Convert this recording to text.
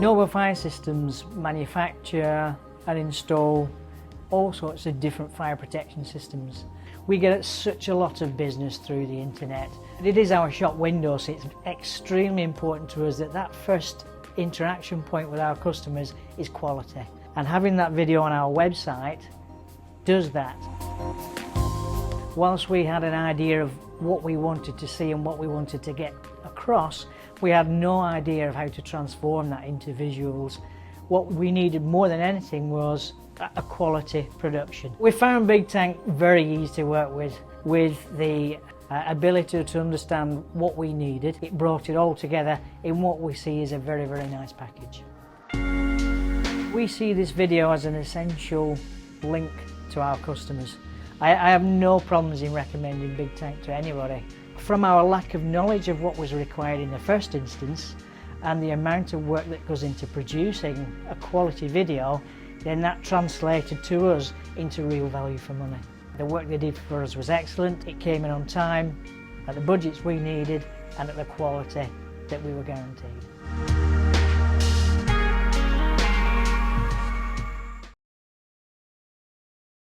Nobel Fire Systems manufacture and install all sorts of different fire protection systems. We get such a lot of business through the internet. It is our shop window, so it's extremely important to us that that first interaction point with our customers is quality. And having that video on our website does that. Whilst we had an idea of what we wanted to see and what we wanted to get across, we had no idea of how to transform that into visuals. What we needed more than anything was a quality production. We found Bigtank very easy to work with the ability to understand what we needed. It brought it all together in what we see is a very, very nice package. We see this video as an essential link to our customers. I have no problems in recommending Bigtank to anybody. From our lack of knowledge of what was required in the first instance and the amount of work that goes into producing a quality video, then that translated to us into real value for money. The work they did for us was excellent. It came in on time, at the budgets we needed and at the quality that we were guaranteed.